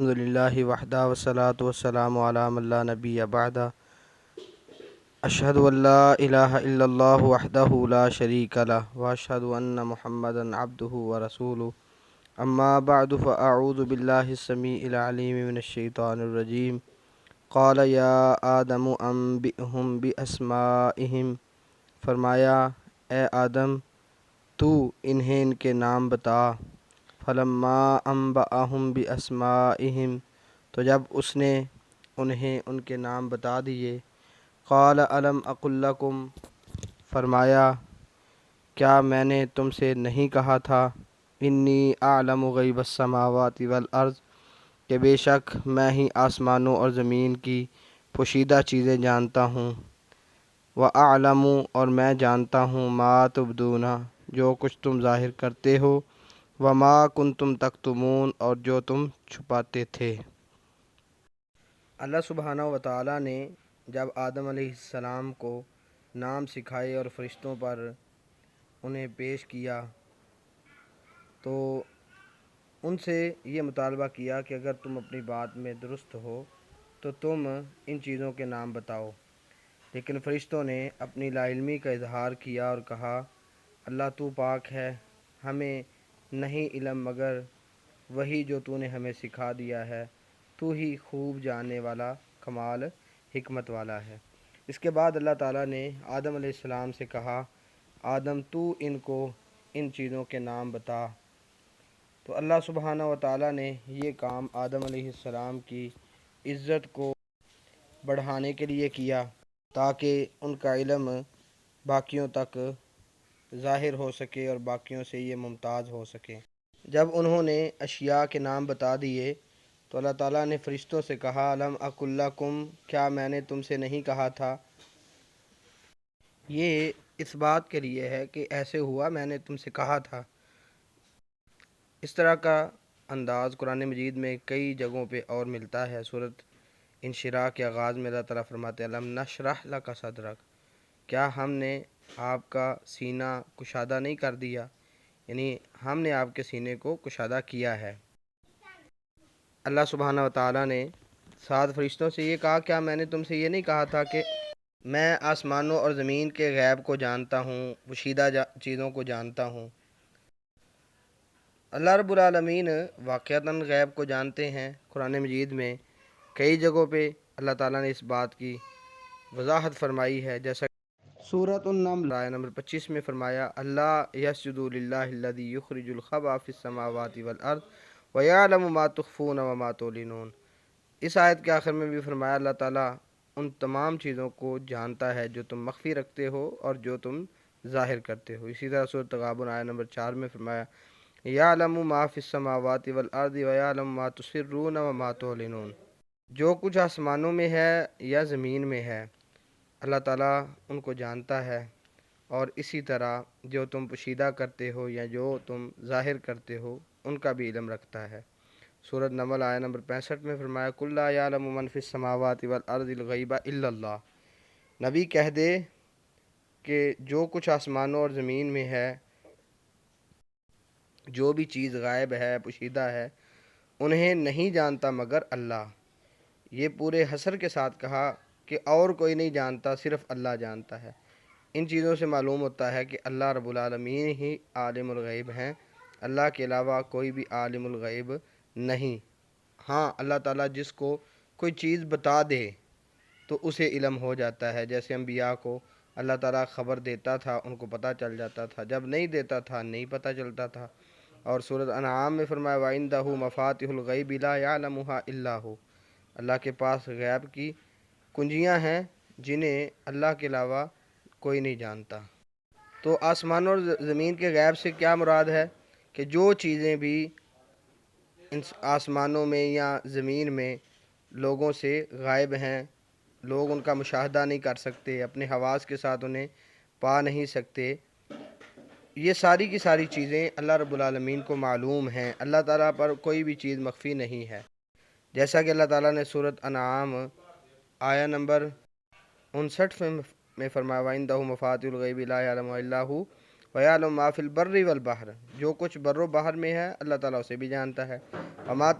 الحمدللہ وحدہ والصلاة والسلام علی من لا نبی بعدہ اشہد ان لا الہ الا اللہ وحدہ لا شریک لہ واشہد ان محمدا عبدہ ورسولہ اما بعد فاعوذ باللہ السمیع العلیم من الشیطان الرجیم قال یا آدم انبئہم باسمائہم، فرمایا اے آدم تو انہیں ان کے نام بتا۔ فلما انبأہم باسمائہم، تو جب اس نے انہیں ان کے نام بتا دیے، قال الم اقل لکم، فرمایا کیا میں نے تم سے نہیں کہا تھا، انی اعلم غیب السماوات والارض، کہ بے شک میں ہی آسمانوں اور زمین کی پوشیدہ چیزیں جانتا ہوں، وَأَعْلَمُ، اور میں جانتا ہوں، ما تبدون، جو کچھ تم ظاہر کرتے ہو، وما کنتم تکتمون، اور جو تم چھپاتے تھے۔ اللہ سبحانہ و تعالیٰ نے جب آدم علیہ السلام کو نام سکھائے اور فرشتوں پر انہیں پیش کیا تو ان سے یہ مطالبہ کیا کہ اگر تم اپنی بات میں درست ہو تو تم ان چیزوں کے نام بتاؤ، لیکن فرشتوں نے اپنی لا علمی کا اظہار کیا اور کہا اللہ تو پاک ہے، ہمیں نہیں علم مگر وہی جو تو نے ہمیں سکھا دیا ہے، تو ہی خوب جاننے والا کمال حکمت والا ہے۔ اس کے بعد اللہ تعالیٰ نے آدم علیہ السلام سے کہا آدم تو ان کو ان چیزوں کے نام بتا۔ تو اللہ سبحانہ و تعالیٰ نے یہ کام آدم علیہ السلام کی عزت کو بڑھانے کے لیے کیا تاکہ ان کا علم باقیوں تک ظاہر ہو سکے اور باقیوں سے یہ ممتاز ہو سکے۔ جب انہوں نے اشیاء کے نام بتا دیے تو اللہ تعالیٰ نے فرشتوں سے کہا الم اقل لکم، کیا میں نے تم سے نہیں کہا تھا۔ یہ اس بات کے لیے ہے کہ ایسے ہوا میں نے تم سے کہا تھا۔ اس طرح کا انداز قرآن مجید میں کئی جگہوں پہ اور ملتا ہے۔ سورۃ انشراح کے آغاز میں اللہ تعالیٰ فرماتے ہیں الم نشرح لک صدرک، کیا ہم نے آپ کا سینہ کشادہ نہیں کر دیا، یعنی ہم نے آپ کے سینے کو کشادہ کیا ہے۔ اللہ سبحانہ و تعالیٰ نے سات فرشتوں سے یہ کہا کیا میں نے تم سے یہ نہیں کہا تھا کہ میں آسمانوں اور زمین کے غیب کو جانتا ہوں، پوشیدہ چیزوں کو جانتا ہوں۔ اللہ رب العالمین واقعتاً غیب کو جانتے ہیں۔ قرآن مجید میں کئی جگہوں پہ اللہ تعالیٰ نے اس بات کی وضاحت فرمائی ہے، جیسا سورۃ النمل آیہ نمبر 25 میں فرمایا اللہ یسجد للہ الذی یخرج الخبأ فی السماوات والارض ویعلم ما تخفون وما تعلنون۔ اس آیت کے آخر میں بھی فرمایا اللہ تعالیٰ ان تمام چیزوں کو جانتا ہے جو تم مخفی رکھتے ہو اور جو تم ظاہر کرتے ہو۔ اسی طرح سورۃ تغابن آیہ نمبر 4 میں فرمایا یعلم ما فی السماوات والارض ویعلم ما تسرون وما تعلنون، جو کچھ آسمانوں میں ہے یا زمین میں ہے اللہ تعالیٰ ان کو جانتا ہے، اور اسی طرح جو تم پوشیدہ کرتے ہو یا جو تم ظاہر کرتے ہو ان کا بھی علم رکھتا ہے۔ سورۃ نمل آیہ نمبر 65 میں فرمایا قل لا یعلم من فی السماوات والارض الغیب الا اللہ، نبی کہہ دے کہ جو کچھ آسمانوں اور زمین میں ہے، جو بھی چیز غائب ہے، پوشیدہ ہے، انہیں نہیں جانتا مگر اللہ۔ یہ پورے حصر کے ساتھ کہا کہ اور کوئی نہیں جانتا، صرف اللہ جانتا ہے۔ ان چیزوں سے معلوم ہوتا ہے کہ اللہ رب العالمین ہی عالم الغیب ہیں، اللہ کے علاوہ کوئی بھی عالم الغیب نہیں۔ ہاں اللہ تعالیٰ جس کو کوئی چیز بتا دے تو اسے علم ہو جاتا ہے، جیسے انبیاء کو اللہ تعالیٰ خبر دیتا تھا، ان کو پتہ چل جاتا تھا، جب نہیں دیتا تھا نہیں پتہ چلتا تھا۔ اور سورۃ انعام میں فرمایا وَعِندَهُ مَفَاتِحُ الْغَيْبِ لَا يَعْلَمُهَا إِلَّا هُوَ، اللہ کے پاس غیب کی کنجیاں ہیں جنہیں اللہ کے علاوہ کوئی نہیں جانتا۔ تو آسمان اور زمین کے غیب سے کیا مراد ہے کہ جو چیزیں بھی آسمانوں میں یا زمین میں لوگوں سے غائب ہیں، لوگ ان کا مشاہدہ نہیں کر سکتے، اپنے حواس کے ساتھ انہیں پا نہیں سکتے، یہ ساری کی ساری چیزیں اللہ رب العالمین کو معلوم ہیں۔ اللہ تعالیٰ پر کوئی بھی چیز مخفی نہیں ہے، جیسا کہ اللہ تعالیٰ نے سورۃ انعام آیہ نمبر 59 میں فرمایا وَعِندَهُ مَفَاتِحُ الْغَيْبِ لَا يَعْلَمُهَا إِلَّا هُوَ وَيَعْلَمُ مَا فِي الْبَرِّ وَالْبَحْرِ، جو کچھ بر و بحر میں ہے اللہ تعالیٰ اسے بھی جانتا ہے۔ وَمَا